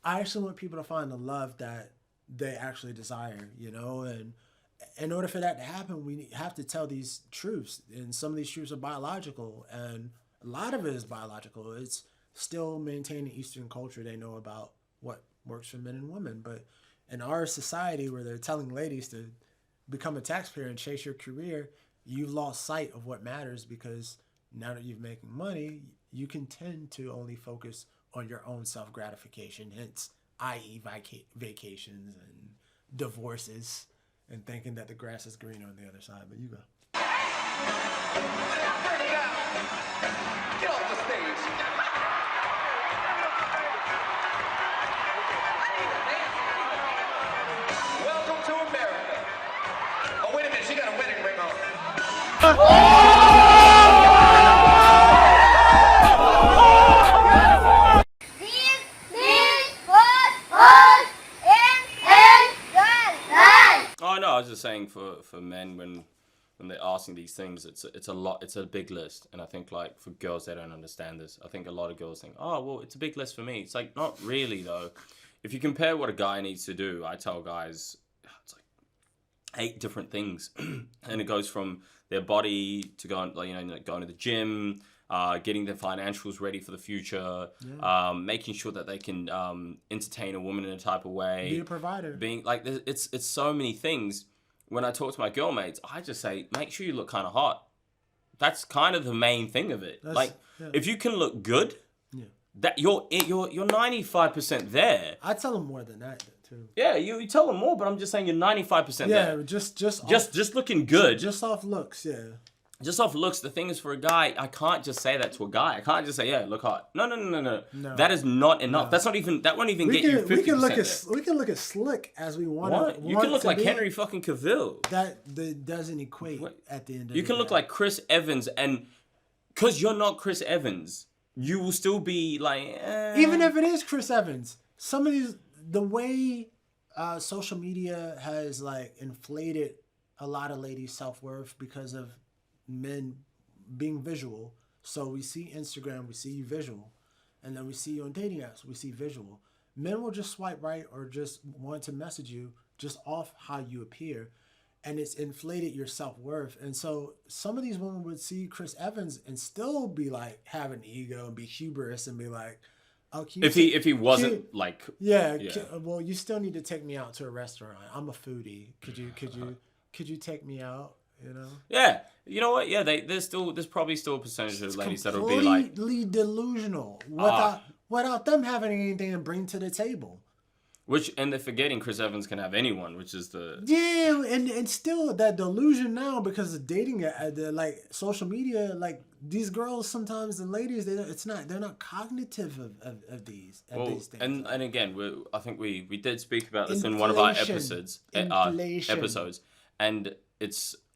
I actually want people to find the love that they actually desire, you know, and in order for that to happen, we have to tell these truths, and some of these truths are biological, and a lot of it is biological. It's still maintaining Eastern culture. They know about what works for men and women, but in our society where they're telling ladies to become a taxpayer and chase your career, you've lost sight of what matters, because now that you're making money, you can tend to only focus on your own self-gratification, hence, i.e. vacations and divorces, and thinking that the grass is greener on the other side. But you go. Get off the stage. Welcome to America. Oh, wait a minute. She got a wedding ring on. I was just saying for men when they're asking these things, it's a big list, and I think like for girls they don't understand this. I think a lot of girls think, oh well, it's a big list for me. It's like not really though. If you compare what a guy needs to do, I tell guys it's like 8 different things, and it goes from their body to going to the gym, getting their financials ready for the future, making sure that they can entertain a woman in a type of way, be a provider, being like it's so many things. When I talk to my girl mates, I just say make sure you look kind of hot. That's kind of the main thing of it. If you can look good, that you're 95% there. I tell them more than that too. Yeah, you tell them more, but I'm just saying you're 95% there. Yeah, just looking good. Just off looks, yeah. Just off looks. The thing is, for a guy, I can't just say that to a guy. I can't just say, yeah, look hot. No. That is not enough. No. That's not even. That won't even get you 50%. We can look as slick as we want. You can look like Henry fucking Cavill. That doesn't equate at the end of the day. You can look like Chris Evans, and because you're not Chris Evans, you will still be like. Even if it is Chris Evans, some of these, the way social media has like inflated a lot of ladies' self-worth because of men being visual. So we see Instagram, we see you visual, and then we see you on dating apps, we see visual. Men will just swipe right or just want to message you just off how you appear, and it's inflated your self-worth. And so some of these women would see Chris Evans and still be like have an ego and be hubris and be like, oh, if he wasn't like well, you still need to take me out to a restaurant. I'm a foodie. Could you take me out? You know? Yeah. You know what? Yeah, there's probably still a percentage of ladies that'll be like completely delusional without them having anything to bring to the table. And they're forgetting Chris Evans can have anyone, which is the and still that delusion now because of dating, like social media, like these girls sometimes and ladies, they're not cognitive of these things. And again, I think we did speak about this in one of our episodes, and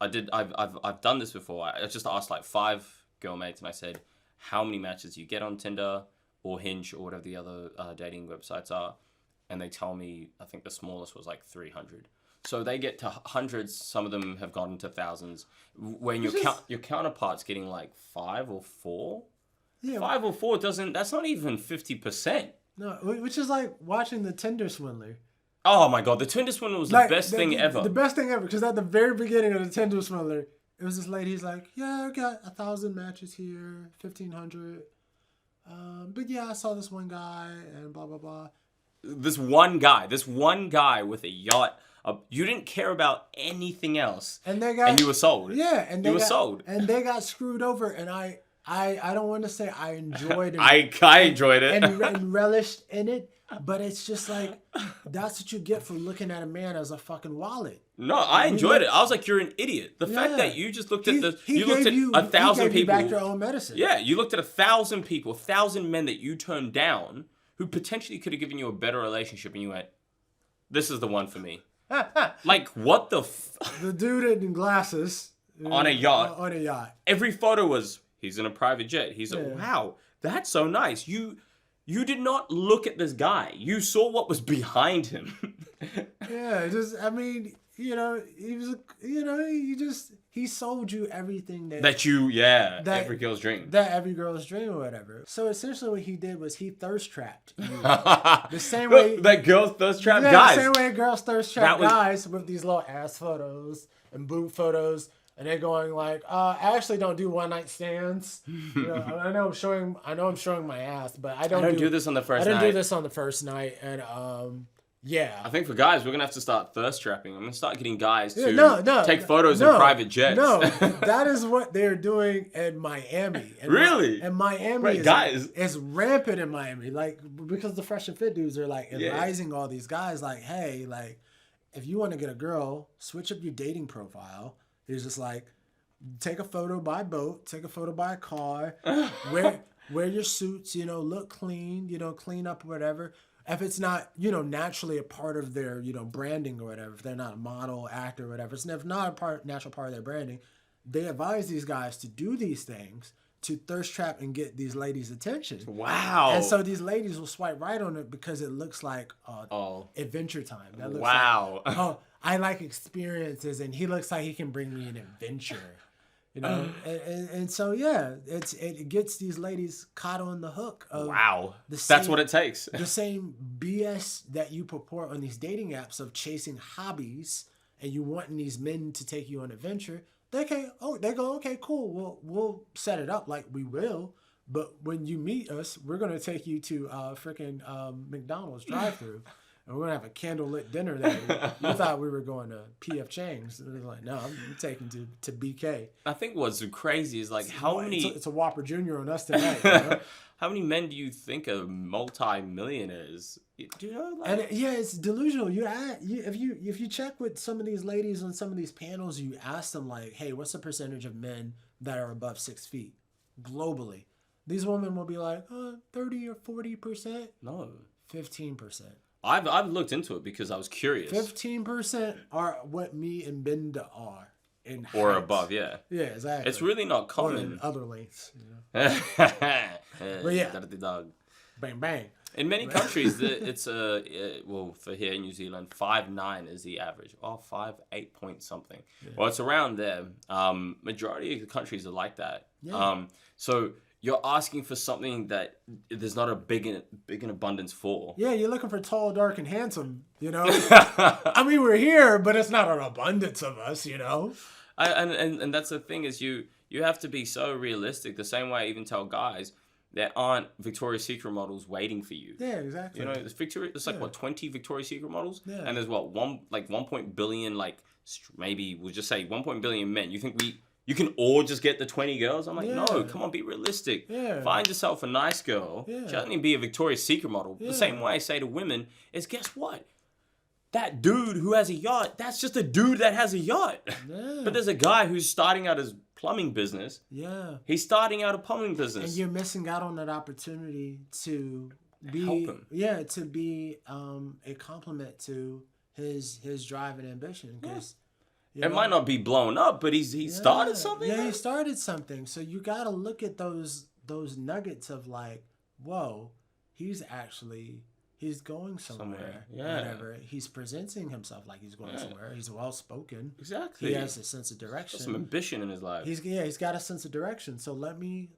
I've done this before. I just asked like 5 girl mates, and I said, how many matches you get on Tinder or Hinge or whatever the other dating websites are, and they tell me I think the smallest was like 300. So they get to hundreds. Some of them have gone into thousands. When your counterpart's getting like 5 or 4, 5 or 4 doesn't. That's not even 50%. No, which is like watching the Tinder swindler. Oh my god, the Tinder swindler was the best thing ever. The best thing ever, because at the very beginning of the Tinder swindler, it was this lady. He's like, yeah, I got 1,000 matches here, 1,500. But yeah, I saw this one guy and blah blah blah. This one guy with a yacht. You didn't care about anything else, and you were sold. Yeah, and you were sold, and they got screwed over. And I don't want to say I enjoyed it. I enjoyed it and relished in it. But it's just like, that's what you get for looking at a man as a fucking wallet. No, I enjoyed it. I was like, you're an idiot. The fact that you just looked at you looked at 1,000 people. You back your own medicine. Yeah, you looked at 1,000 people, 1,000 men that you turned down, who potentially could have given you a better relationship, and you went, this is the one for me. Like, what the The dude in glasses. On a yacht. On a yacht. Every photo was, he's in a private jet. He's like, wow, that's so nice. You did not look at this guy. You saw what was behind him. Yeah, he was, he he sold you everything that every girl's dream. That every girl's dream or whatever. So essentially what he did was he thirst trapped you. The same way that girls thirst trap yeah, guys. the same way girls thirst trap guys with these little ass photos and boob photos. And they're going like, I actually don't do one night stands. You know, I know I'm showing my ass, but I don't do this on the first night. I don't do this on the first night. And yeah. I think for guys, we're gonna have to start thirst trapping. I'm gonna start getting guys to take photos in private jets. No, that is what they're doing in Miami. And really? And Miami is rampant in Miami. Like, because the Fresh and Fit dudes are like advising all these guys like, hey, like, if you want to get a girl, switch up your dating profile. It's just like, take a photo by boat, take a photo by car, wear your suits, you know, look clean, you know, clean up or whatever. If it's not, you know, naturally a part of their, you know, branding or whatever, if they're not a model, actor or whatever, it's not a natural part of their branding, they advise these guys to do these things to thirst trap and get these ladies' attention. Wow. And so these ladies will swipe right on it because it looks like adventure time. That looks like, I like experiences, and he looks like he can bring me an adventure, you know. And so yeah, it gets these ladies caught on the hook of that's what it takes. The same BS that you purport on these dating apps of chasing hobbies and you wanting these men to take you on adventure. They go, okay, cool. We'll set it up like we will. But when you meet us, we're gonna take you to freaking McDonald's drive-thru. And we're going to have a candlelit dinner there. You thought we were going to P.F. Chang's. And they're like, no, I'm taking to BK. I think what's crazy is like It's a Whopper Jr. on us tonight. You know? How many men do you think are multi-millionaires? Do you know? Like... And it's delusional. If you check with some of these ladies on some of these panels, you ask them like, hey, what's the percentage of men that are above 6 feet globally? These women will be like, 30 or 40%. No. 15%. I've looked into it because I was curious. 15% are what me and Benda are in height. Or above, yeah. Yeah, exactly. It's really not common. Or in other lengths, you know. But yeah. Dog. Bang bang. In many countries, it's for here in New Zealand, 5'9" is the average. 5'8" point something. Yeah. Well, it's around there. Majority of the countries are like that. Yeah. So you're asking for something that there's not a big in abundance for. Yeah, you're looking for tall, dark, and handsome, you know? I mean, we're here, but it's not an abundance of us, you know? And that's the thing is you have to be so realistic. The same way I even tell guys, there aren't Victoria's Secret models waiting for you. Yeah, exactly. You know, there's like 20 Victoria's Secret models? Yeah. And there's 1 billion, like maybe we'll just say 1 billion men. You think you can all just get the 20 girls? I'm like, no, come on, be realistic. Yeah. Find yourself a nice girl. Yeah. She doesn't need to be a Victoria's Secret model. Yeah. The same way I say to women is, guess what? That dude who has a yacht, that's just a dude that has a yacht. Yeah. But there's a guy who's starting out his plumbing business. Yeah. He's starting out a plumbing business. And you're missing out on that opportunity to be help him. Yeah, to be a complement to his drive and ambition. Because it might not be blown up, but he started something. Yeah, he started something. So you got to look at those nuggets of like, whoa, he's going somewhere. Yeah. Whatever. He's presenting himself like he's going somewhere. He's well spoken. Exactly. He has a sense of direction. Got some ambition in his life. He's got a sense of direction. So let me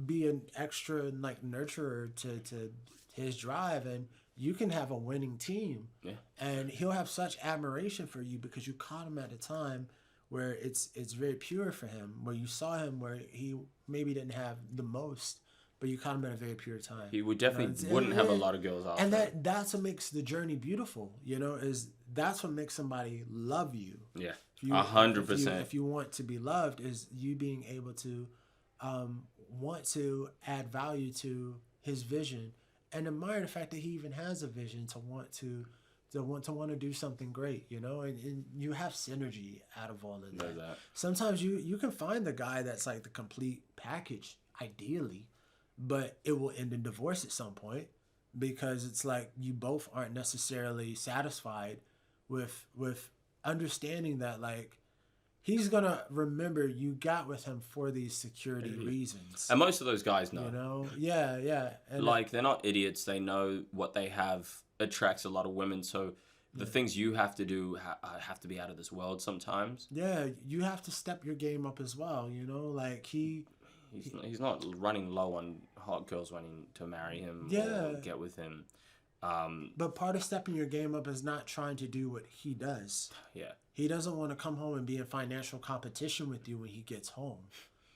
be an extra like nurturer to his drive, and you can have a winning team. Yeah. And he'll have such admiration for you because you caught him at a time where it's very pure for him, where you saw him where he maybe didn't have the most, but you caught him at a very pure time. He would definitely wouldn't have a lot of girls after. And that's what makes the journey beautiful, you know, that's what makes somebody love you. Yeah. 100%. If you want to be loved, is you being able to want to add value to his vision and admire the fact that he even has a vision to want to do something great, you know, and you have synergy out of all of that. Sometimes you can find the guy that's like the complete package, ideally, but it will end in divorce at some point because it's like you both aren't necessarily satisfied with understanding that like he's gonna remember you got with him for these security reasons. And most of those guys know. You know? Yeah. And like they're not idiots. They know what they have attracts a lot of women. So the things you have to do have to be out of this world sometimes. Yeah, you have to step your game up as well, you know? Like, he's not running low on hot girls wanting to marry him or get with him. But part of stepping your game up is not trying to do what he does. Yeah. He doesn't want to come home and be in financial competition with you when he gets home.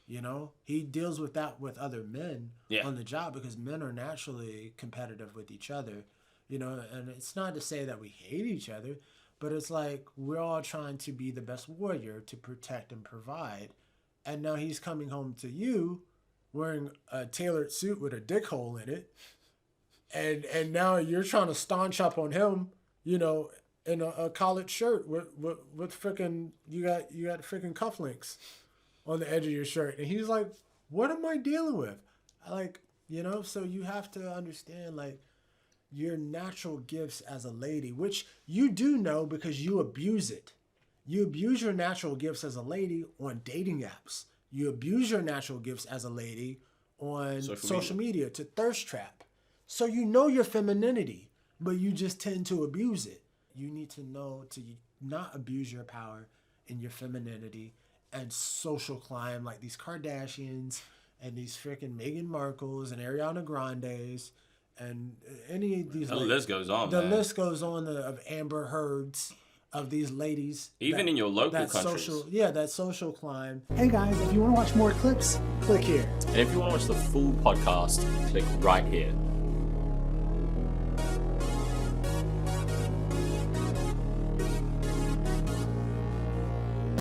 You know, he deals with that with other men on the job because men are naturally competitive with each other. You know, and it's not to say that we hate each other, but it's like we're all trying to be the best warrior to protect and provide. And now he's coming home to you wearing a tailored suit with a dick hole in it. And now you're trying to staunch up on him, you know, in a collared shirt with freaking, you got freaking cufflinks on the edge of your shirt. And he's like, what am I dealing with? Like, you know, so you have to understand, like, your natural gifts as a lady, which you do know because you abuse it. You abuse your natural gifts as a lady on dating apps. You abuse your natural gifts as a lady on social media to thirst trap. So you know your femininity, but you just tend to abuse it. You need to know to not abuse your power and your femininity and social climb like these Kardashians and these freaking Meghan Markles and Ariana Grandes and any of these. The list goes on. The list goes on of Amber Heards, of these ladies. Even in your local countries. That social climb. Hey guys, if you want to watch more clips, click here. And if you want to watch the full podcast, click right here.